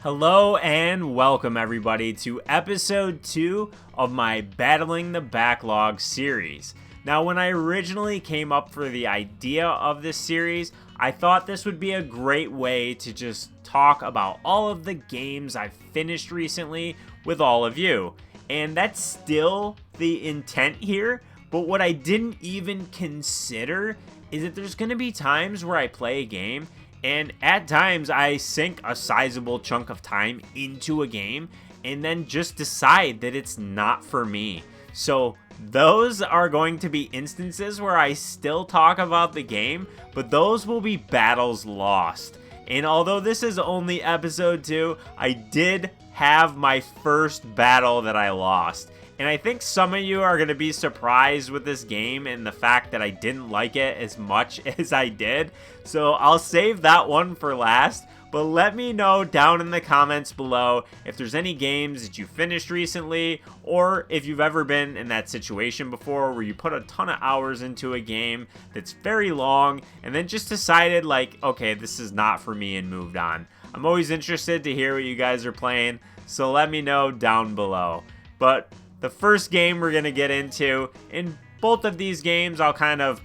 Hello and welcome everybody to episode 2 of my Battling the Backlog series. Now when I originally came up for the idea of this series, I thought this would be a great way to just talk about all of the games I've finished recently with all of you. And that's still the intent here, but what I didn't even consider is that there's going to be times where I play a game and at times I sink a sizable chunk of time into a game and then just decide that it's not for me. So those are going to be instances where I still talk about the game, but those will be battles lost. And although this is only episode 2, I did have my first battle that I lost. And I think some of you are going to be surprised with this game and the fact that I didn't like it as much as I did. So I'll save that one for last. But let me know down in the comments below if there's any games that you finished recently, or if you've ever been in that situation before where you put a ton of hours into a game that's very long and then just decided like, okay, this is not for me and moved on. I'm always interested to hear what you guys are playing, so let me know down below. But the first game we're going to get into, in both of these games I'll kind of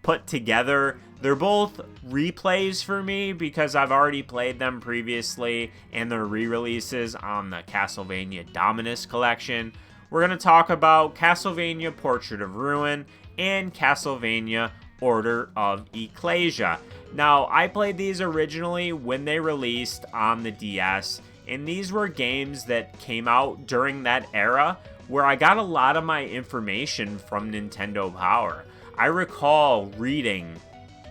put together. They're both replays for me because I've already played them previously and they're re-releases on the Castlevania Dominus collection. We're going to talk about Castlevania Portrait of Ruin and Castlevania Order of Ecclesia. Now, I played these originally when they released on the DS, and these were games that came out during that era where I got a lot of my information from Nintendo Power. I recall reading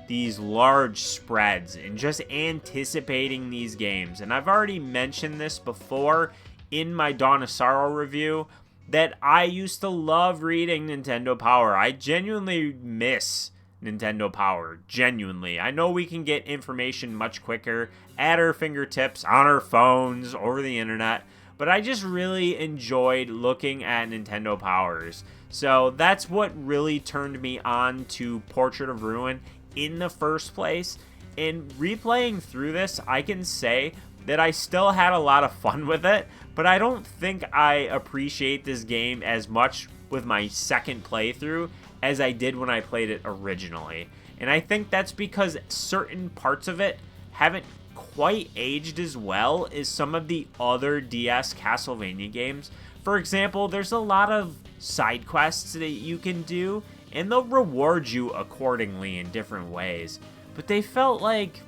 these large spreads and just anticipating these games. And I've already mentioned this before in my Dawn of Sorrow review that I used to love reading Nintendo Power. I genuinely miss Nintendo Power, genuinely. I know we can get information much quicker at our fingertips, on our phones, over the internet, but I just really enjoyed looking at Nintendo Powers. So that's what really turned me on to Portrait of Ruin in the first place. And replaying through this, I can say that I still had a lot of fun with it, but I don't think I appreciate this game as much with my second playthrough as I did when I played it originally. And I think that's because certain parts of it haven't quite aged as well as some of the other DS Castlevania games. For example, there's a lot of side quests that you can do, and they'll reward you accordingly in different ways. But they felt like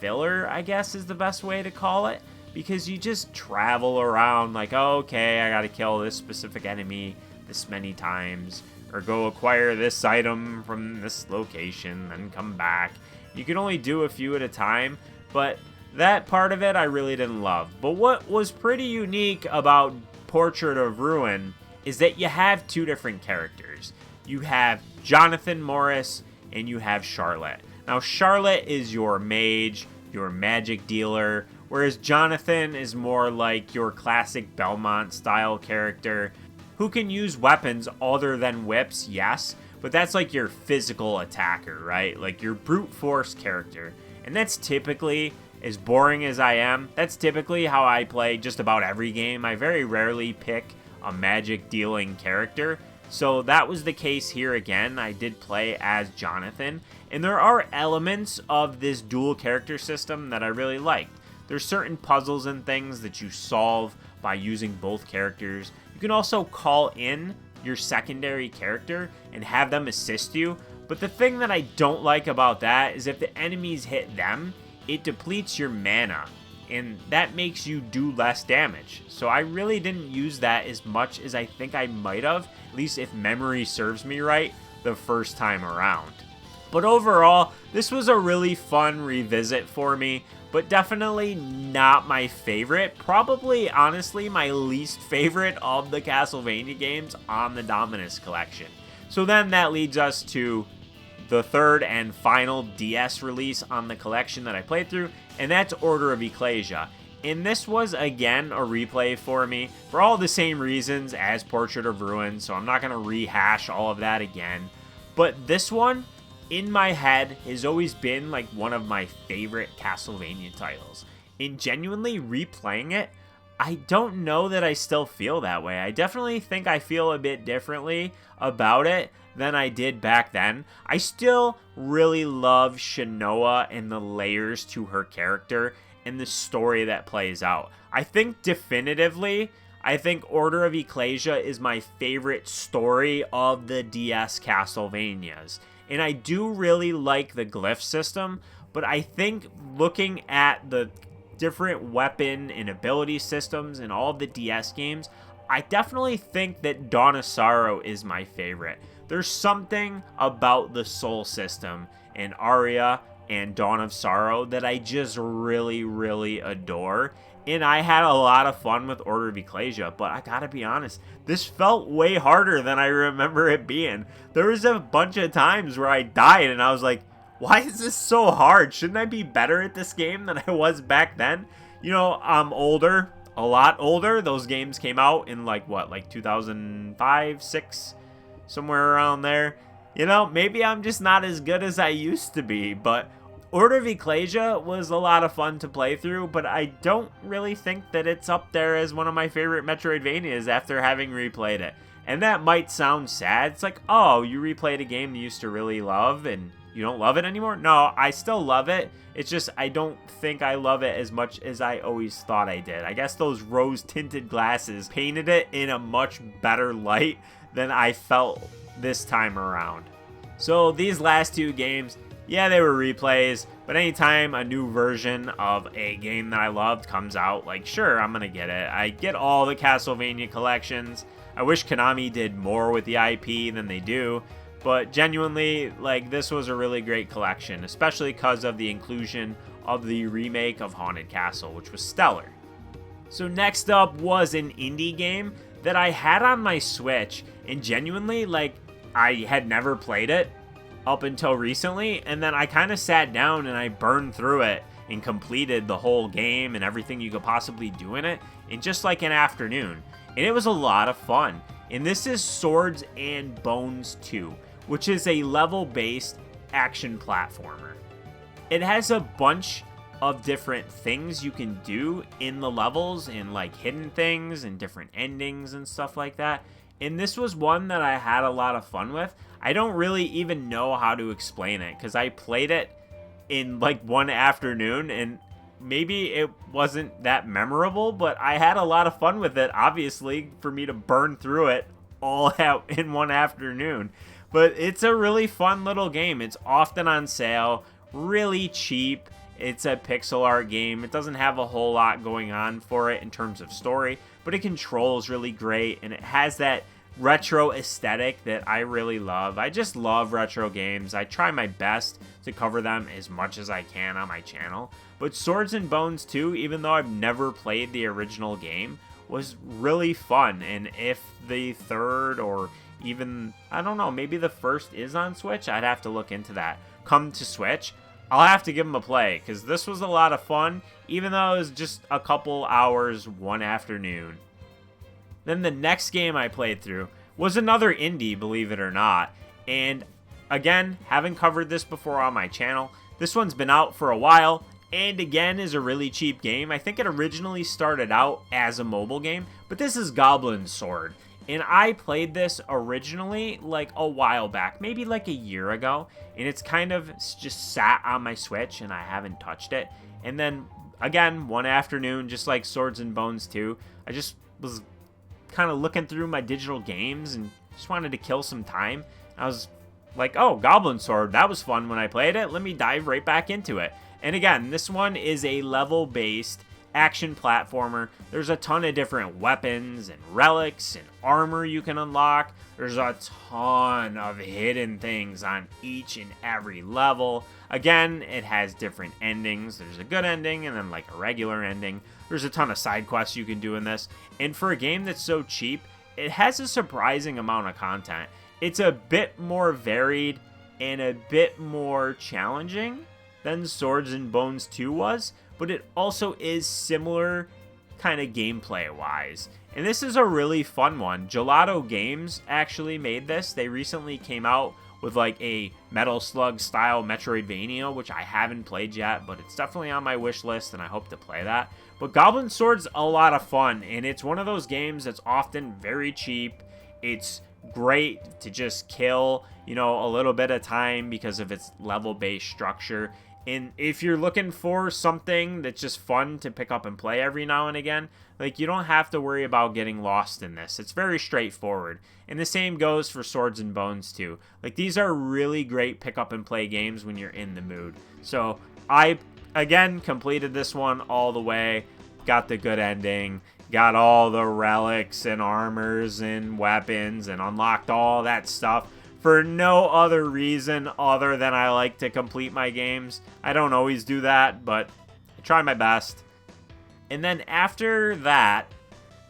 filler, I guess is the best way to call it, because you just travel around like, oh, okay, I gotta kill this specific enemy this many times, or go acquire this item from this location, then come back. You can only do a few at a time, but that part of it I really didn't love. But what was pretty unique about Portrait of Ruin is that you have two different characters. You have Jonathan Morris and you have Charlotte. Now Charlotte is your mage, your magic dealer, whereas Jonathan is more like your classic Belmont style character who can use weapons other than whips, yes, but that's like your physical attacker, right? Like your brute force character. And that's typically, as boring as I am, that's typically how I play just about every game. I very rarely pick a magic dealing character. So that was the case here again. I did play as Jonathan. And there are elements of this dual character system that I really liked. There's certain puzzles and things that you solve by using both characters. You can also call in your secondary character and have them assist you. But the thing that I don't like about that is if the enemies hit them, it depletes your mana, and that makes you do less damage. So I really didn't use that as much as I think I might have, at least if memory serves me right, the first time around. But overall, this was a really fun revisit for me, but definitely not my favorite. Probably, honestly, my least favorite of the Castlevania games on the Dominus collection. So then that leads us to the third and final DS release on the collection that I played through, and that's Order of Ecclesia. And this was, again, a replay for me for all the same reasons as Portrait of Ruin, so I'm not going to rehash all of that again. But this one, in my head, has always been like one of my favorite Castlevania titles. in genuinely replaying it, I don't know that I still feel that way. I definitely think I feel a bit differently about it than I did back then. I still really love Shanoa and the layers to her character and the story that plays out. I think definitively, I think Order of Ecclesia is my favorite story of the DS Castlevanias. And I do really like the glyph system, but I think looking at the different weapon and ability systems in all of the DS games, I definitely think that Dawn of Sorrow is my favorite. There's something about the soul system in Aria and Dawn of Sorrow that I just really, really adore. And I had a lot of fun with Order of Ecclesia, but I gotta be honest, this felt way harder than I remember it being. There was a bunch of times where I died and I was like, why is this so hard? Shouldn't I be better at this game than I was back then? You know, I'm older, a lot older. Those games came out in like 2005, 6, somewhere around there. You know, maybe I'm just not as good as I used to be, but Order of Ecclesia was a lot of fun to play through, but I don't really think that it's up there as one of my favorite Metroidvanias after having replayed it. And that might sound sad. It's like, oh, you replayed a game you used to really love and you don't love it anymore? No, I still love it. It's just I don't think I love it as much as I always thought I did. I guess those rose-tinted glasses painted it in a much better light than I felt this time around. So these last two games, yeah, they were replays, but anytime a new version of a game that I loved comes out, like, sure, I'm gonna get it. I get all the Castlevania collections. I wish Konami did more with the IP than they do, but genuinely, like, this was a really great collection, especially because of the inclusion of the remake of Haunted Castle, which was stellar. So next up was an indie game that I had on my Switch, and genuinely, like, I had never played it up until recently, and then I kind of sat down and I burned through it and completed the whole game and everything you could possibly do in it in just like an afternoon, and it was a lot of fun. And this is Swords and Bones 2, which is a level-based action platformer. It has a bunch of different things you can do in the levels and like hidden things and different endings and stuff like that. And this was one that I had a lot of fun with. I don't really even know how to explain it because I played it in like one afternoon and maybe it wasn't that memorable, but I had a lot of fun with it, obviously, for me to burn through it all out in one afternoon. But it's a really fun little game. It's often on sale, really cheap. It's a pixel art game. It doesn't have a whole lot going on for it in terms of story, but it controls really great, and it has that retro aesthetic that I really love. I just love retro games. I try my best to cover them as much as I can on my channel. But Swords and Bones 2, even though I've never played the original game, was really fun. And if the third or even, I don't know, maybe the first is on Switch, I'd have to look into that. Come to Switch, I'll have to give them a play, because this was a lot of fun, even though it was just a couple hours one afternoon. Then the next game I played through was another indie, believe it or not. And again, haven't covered this before on my channel. This one's been out for a while, and again is a really cheap game. I think it originally started out as a mobile game, but this is Goblin Sword. And I played this originally like a while back, maybe like a year ago, and it's kind of just sat on my Switch and I haven't touched it. And then again, one afternoon, just like Swords and Bones 2, I just was kind of looking through my digital games and just wanted to kill some time. I was like, oh, Goblin Sword, that was fun when I played it. Let me dive right back into it. And again, this one is a level-based action platformer. There's a ton of different weapons and relics and armor you can unlock. There's a ton of hidden things on each and every level. Again, it has different endings. There's a good ending and then like a regular ending. There's a ton of side quests you can do in this. And for a game that's so cheap, it has a surprising amount of content. It's a bit more varied and a bit more challenging than Swords and Bones 2 was, but it also is similar kind of gameplay wise. And this is a really fun one. Gelato Games actually made this. They recently came out with like a Metal Slug style Metroidvania, which I haven't played yet, but it's definitely on my wish list and I hope to play that. But Goblin Sword's a lot of fun, and it's one of those games that's often very cheap. It's great to just kill, you know, a little bit of time because of its level-based structure. And if you're looking for something that's just fun to pick up and play every now and again, like, you don't have to worry about getting lost in this. It's very straightforward. And the same goes for Swords and Bones too. Like, these are really great pick up and play games when you're in the mood. So I, again, completed this one all the way, got the good ending, got all the relics and armors and weapons, and unlocked all that stuff for no other reason other than I like to complete my games. I don't always do that, but I try my best. And then after that,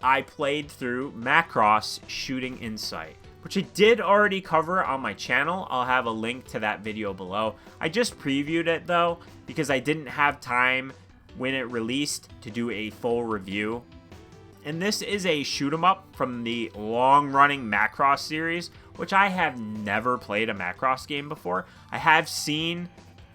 I played through Macross Shooting Insight, which I did already cover on my channel. I'll have a link to that video below. I just previewed it though, because I didn't have time when it released to do a full review. And this is a shoot 'em up from the long-running Macross series, which I have never played a Macross game before. I have seen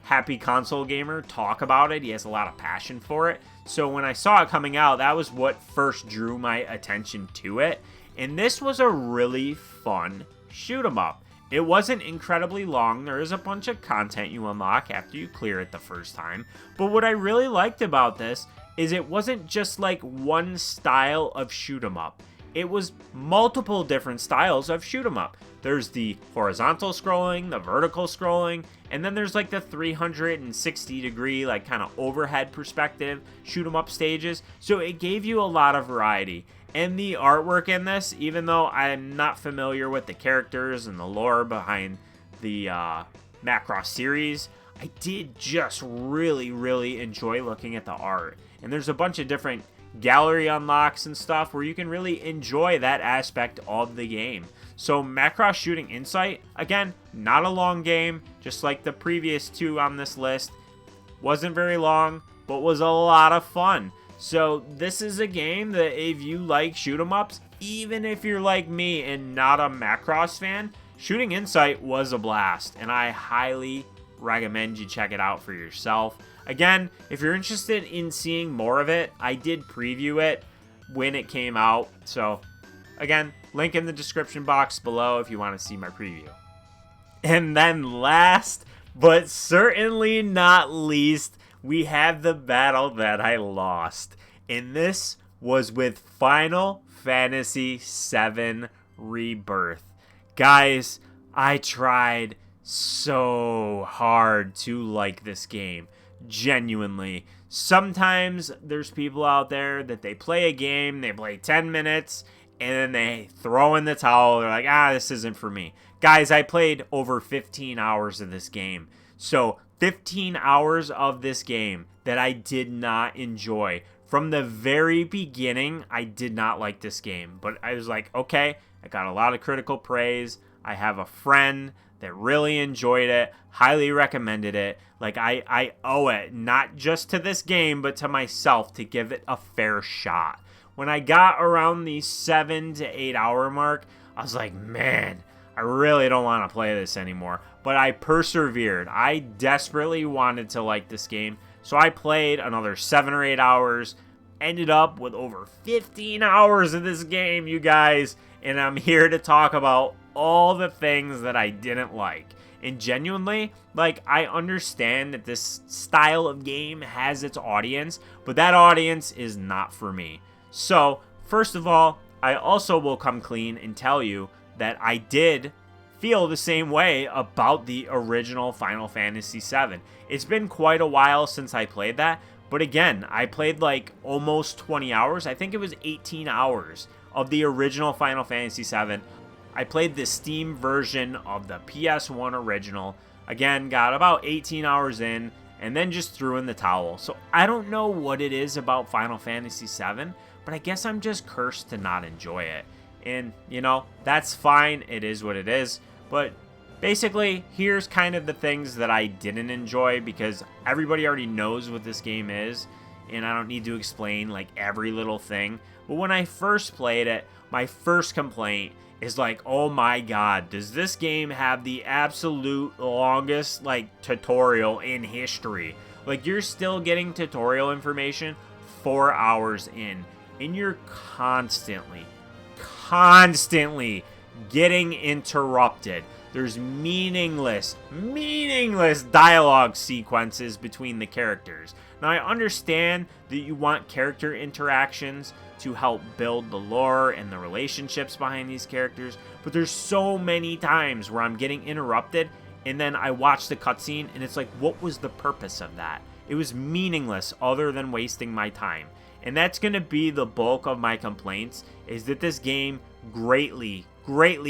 Happy Console Gamer talk about it. He has a lot of passion for it. So when I saw it coming out, that was what first drew my attention to it. And this was a really fun shoot 'em up. It wasn't incredibly long. There is a bunch of content you unlock after you clear it the first time. But what I really liked about this is it wasn't just like one style of shoot 'em up. It was multiple different styles of shoot 'em up. There's the horizontal scrolling, the vertical scrolling, and then there's like the 360 degree, like kind of overhead perspective shoot 'em up stages. So it gave you a lot of variety. And the artwork in this, even though I'm not familiar with the characters and the lore behind the Macross series, I did just really enjoy looking at the art. And there's a bunch of different gallery unlocks and stuff where you can really enjoy that aspect of the game. So Macross Shooting Insight, again, not a long game, just like the previous two on this list. Wasn't very long, but was a lot of fun. So this is a game that if you like shoot 'em ups, even if you're like me and not a Macross fan, Shooting Insight was a blast, and I highly recommend you check it out for yourself. Again, if you're interested in seeing more of it, I did preview it when it came out. So again, link in the description box below if you want to see my preview. And then last, but certainly not least, we have the battle that I lost. And this was with Final Fantasy VII Rebirth. Guys, I tried so hard to like this game. Genuinely. Sometimes there's people out there that they play a game, they play 10 minutes, and then they throw in the towel. They're like, this isn't for me. Guys, I played over 15 hours of this game. So 15 hours of this game that I did not enjoy. From the very beginning, I did not like this game. But I was like, okay, I got a lot of critical praise. I have a friend that really enjoyed it, highly recommended it. Like, I owe it, not just to this game, but to myself to give it a fair shot. When I got around the 7 to 8 hour mark, I was like, man, I really don't want to play this anymore. But I persevered. I desperately wanted to like this game. So I played another 7 or 8 hours, ended up with over 15 hours of this game, you guys. And I'm here to talk about all the things that I didn't like. And genuinely, like, I understand that this style of game has its audience, but that audience is not for me. So, first of all, I also will come clean and tell you that I did feel the same way about the original Final Fantasy VII. It's been quite a while since I played that, but again, I played like almost 20 hours. I think it was 18 hours of the original Final Fantasy VII. I played the Steam version of the PS1 original. Again, got about 18 hours in, and then just threw in the towel. So I don't know what it is about Final Fantasy VII, but I guess I'm just cursed to not enjoy it. And, you know, that's fine. It is what it is. But basically, here's kind of the things that I didn't enjoy, because everybody already knows what this game is. and I don't need to explain like every little thing. But when I first played it, my first complaint is like, oh my god, does this game have the absolute longest like tutorial in history? Like, you're still getting tutorial information 4 hours in, and you're constantly getting interrupted. There's meaningless dialogue sequences between the characters. Now, I understand that you want character interactions to help build the lore and the relationships behind these characters, but there's so many times where I'm getting interrupted, and then I watch the cutscene, and it's like, what was the purpose of that? It was meaningless other than wasting my time. And that's going to be the bulk of my complaints, is that this game greatly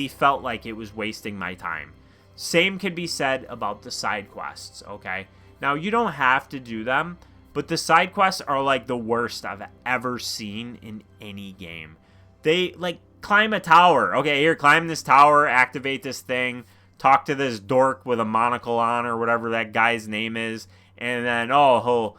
felt like it was wasting my time. Same could be said about the side quests, okay? Now, you don't have to do them, but the side quests are like the worst I've ever seen in any game. They, like, climb a tower. Okay, here, climb this tower, activate this thing, talk to this dork with a monocle on or whatever that guy's name is, and then, he'll,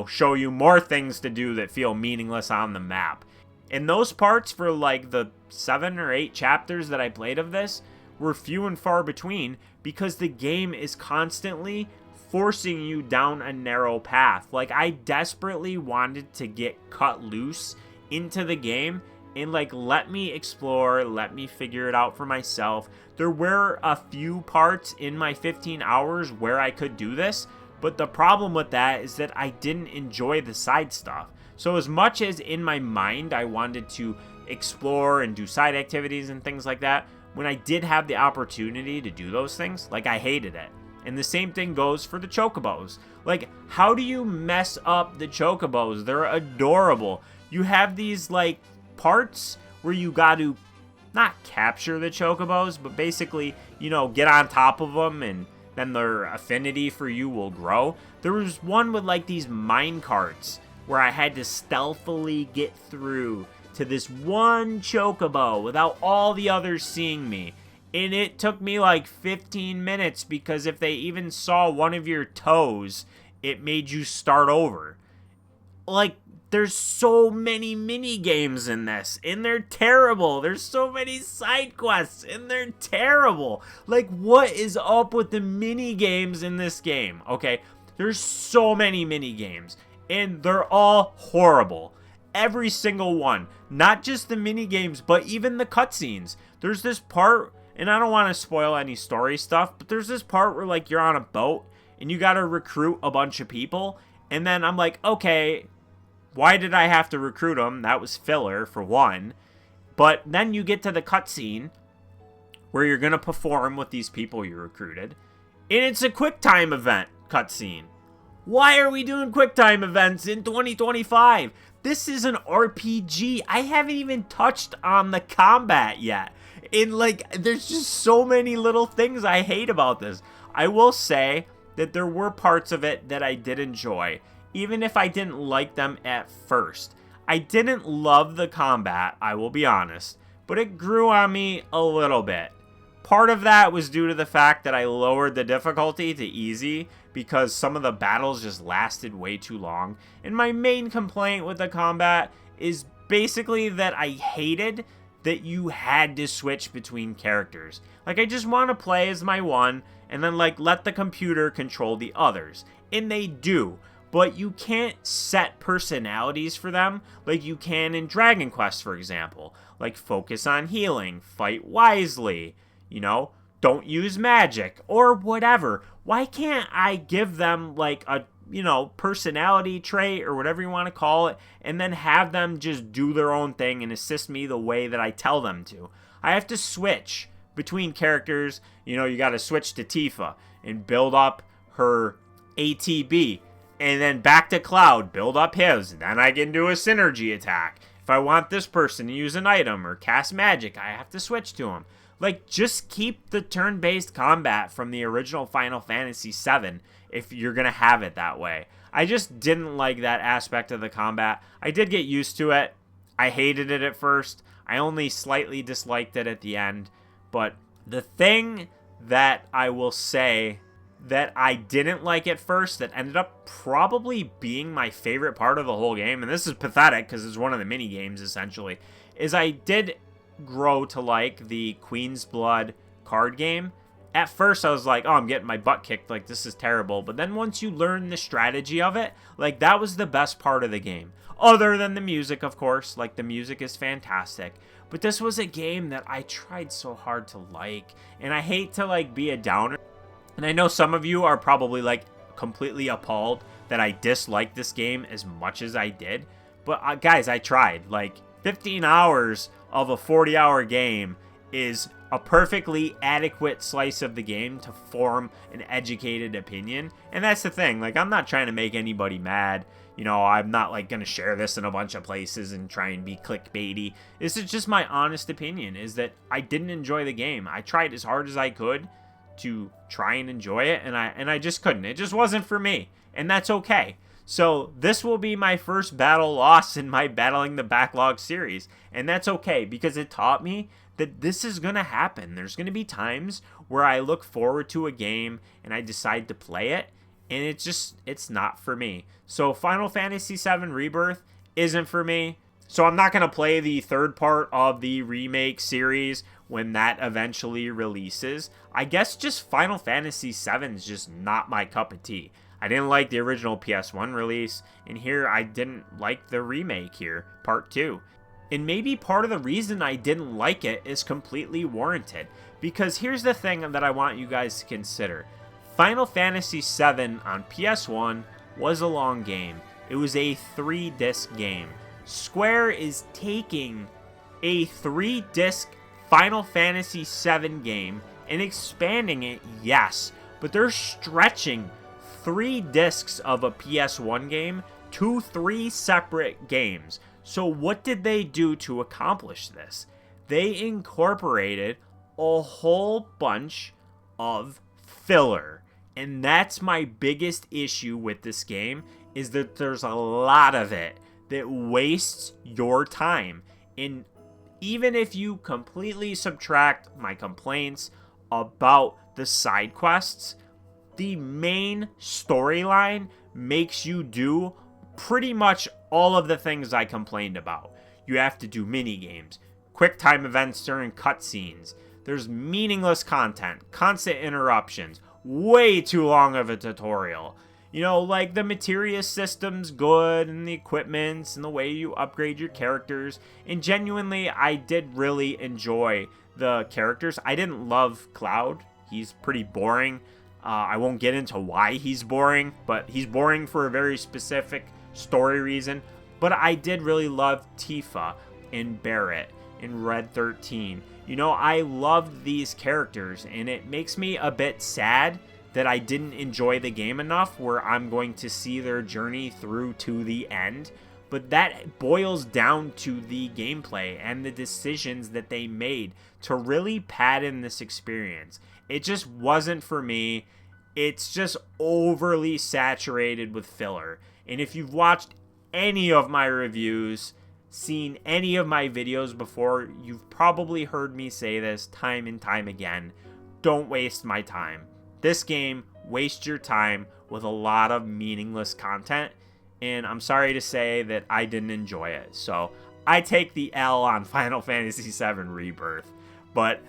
show you more things to do that feel meaningless on the map. And those parts for like the 7 or 8 chapters that I played of this were few and far between, because the game is constantly forcing you down a narrow path. Like, I desperately wanted to get cut loose into the game and like, let me explore, let me figure it out for myself. There were a few parts in my 15 hours where I could do this, but the problem with that is that I didn't enjoy the side stuff. So as much as in my mind I wanted to explore and do side activities and things like that, when I did have the opportunity to do those things, like, I hated it. And the same thing goes for the chocobos. Like, how do you mess up the chocobos? They're adorable. You have these like parts where you got to not capture the chocobos, but basically, get on top of them, and then their affinity for you will grow. There was one with like these mine carts where I had to stealthily get through to this one chocobo without all the others seeing me. And it took me like 15 minutes, because if they even saw one of your toes, it made you start over. Like, there's so many mini games in this, and they're terrible. There's so many side quests, and they're terrible. Like, what is up with the mini games in this game? Okay, there's so many mini games, and they're all horrible. Every single one. Not just the mini games, but even the cutscenes. There's this part, and I don't want to spoil any story stuff, but there's this part where like you're on a boat, and you gotta recruit a bunch of people, and then I'm like, okay, why did I have to recruit them? That was filler, for one. But then you get to the cutscene where you're going to perform with these people you recruited, and it's a QuickTime event cutscene. Why are we doing QuickTime events in 2025? This is an RPG. I haven't even touched on the combat yet. And like, there's just so many little things I hate about this. I will say that there were parts of it that I did enjoy, even if I didn't like them at first. I didn't love the combat, I will be honest, but it grew on me a little bit. Part of that was due to the fact that I lowered the difficulty to easy, because some of the battles just lasted way too long. And my main complaint with the combat is basically that I hated that you had to switch between characters. Like, I just want to play as my one, and then like let the computer control the others. And they do. But you can't set personalities for them like you can in Dragon Quest, for example. Like, focus on healing, fight wisely, don't use magic, or whatever. Why can't I give them like a, personality trait or whatever you want to call it, and then have them just do their own thing and assist me the way that I tell them to? I have to switch between characters. You got to switch to Tifa and build up her ATB. And then back to Cloud, build up his. Then I can do a synergy attack. If I want this person to use an item or cast magic, I have to switch to him. Like, just keep the turn-based combat from the original Final Fantasy VII if you're going to have it that way. I just didn't like that aspect of the combat. I did get used to it. I hated it at first. I only slightly disliked it at the end. But the thing that I will say that I didn't like at first that ended up probably being my favorite part of the whole game, and this is pathetic because it's one of the mini games essentially, is I did grow to like the Queen's Blood card game. At first I was like, oh, I'm getting my butt kicked, like this is terrible, but then once you learn the strategy of it, like that was the best part of the game. Other than the music, of course, like the music is fantastic. But this was a game that I tried so hard to like, and I hate to like be a downer. And I know some of you are probably like completely appalled that I disliked this game as much as I did. But guys, I tried. Like 15 hours of a 40-hour game is a perfectly adequate slice of the game to form an educated opinion. And that's the thing. Like, I'm not trying to make anybody mad. You know, I'm not like going to share this in a bunch of places and try and be clickbaity. This is just my honest opinion, is that I didn't enjoy the game. I tried as hard as I could to try and enjoy it, and I just couldn't. It just wasn't for me, and that's okay. So this will be my first battle loss in my Battling the Backlog series, and that's okay because it taught me that this is going to happen. There's going to be times where I look forward to a game and I decide to play it, and it's not for me. So Final Fantasy VII Rebirth isn't for me. So I'm not going to play the third part of the remake series when that eventually releases. I guess just Final Fantasy VII is just not my cup of tea. I didn't like the original PS1 release, and here I didn't like the remake here, part 2. And maybe part of the reason I didn't like it is completely warranted, because here's the thing that I want you guys to consider. Final Fantasy VII on PS1 was a long game. It was a 3-disc game. Square is taking a 3-disc Final Fantasy VII game and expanding it, yes, but they're stretching 3 discs of a PS1 game to 3 separate games. So what did they do to accomplish this? They incorporated a whole bunch of filler. And that's my biggest issue with this game, is that there's a lot of it that wastes your time. And even if you completely subtract my complaints about the side quests, the main storyline makes you do pretty much all of the things I complained about. You have to do mini games, quick time events during cutscenes. There's meaningless content, constant interruptions, way too long of a tutorial. You know, like the materia system's good, and the equipments, and the way you upgrade your characters. And genuinely, I did really enjoy the characters. I didn't love Cloud. He's pretty boring. I won't get into why he's boring, but he's boring for a very specific story reason. But I did really love Tifa and Barrett in Red 13. You know, I loved these characters, and it makes me a bit sad that I didn't enjoy the game enough where I'm going to see their journey through to the end. But that boils down to the gameplay and the decisions that they made to really pad in this experience. It just wasn't for me. It's just overly saturated with filler. And if you've watched any of my reviews, seen any of my videos before, you've probably heard me say this time and time again. Don't waste my time. This game wastes your time with a lot of meaningless content, and I'm sorry to say that I didn't enjoy it. So I take the L on Final Fantasy VII Rebirth. But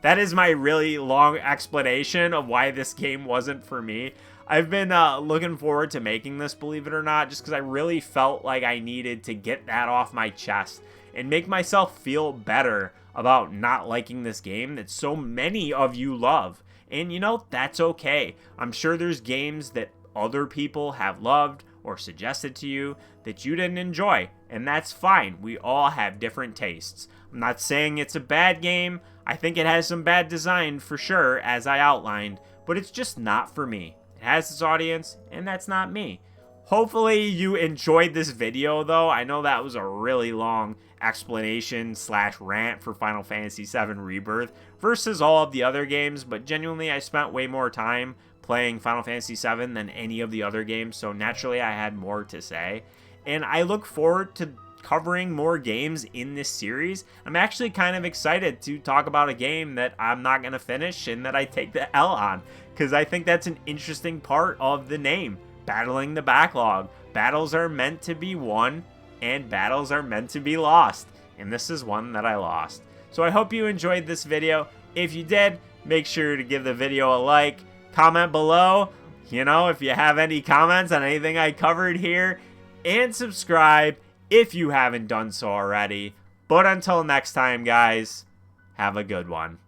that is my really long explanation of why this game wasn't for me. I've been looking forward to making this, believe it or not, just because I really felt like I needed to get that off my chest and make myself feel better about not liking this game that so many of you love. And you know, that's okay. I'm sure there's games that other people have loved or suggested to you that you didn't enjoy, and that's fine. We all have different tastes. I'm not saying it's a bad game. I think it has some bad design for sure, as I outlined, but it's just not for me. It has its audience, and that's not me. Hopefully you enjoyed this video, though. I know that was a really long explanation / rant for Final Fantasy VII Rebirth versus all of the other games, but genuinely I spent way more time playing Final Fantasy VII than any of the other games, so naturally I had more to say. And I look forward to covering more games in this series. I'm actually kind of excited to talk about a game that I'm not going to finish and that I take the L on, because I think that's an interesting part of the name, Battling the Backlog. Battles are meant to be won, and battles are meant to be lost, and this is one that I lost. So I hope you enjoyed this video. If you did, make sure to give the video a like, comment below, if you have any comments on anything I covered here, and subscribe if you haven't done so already. But until next time, guys, have a good one.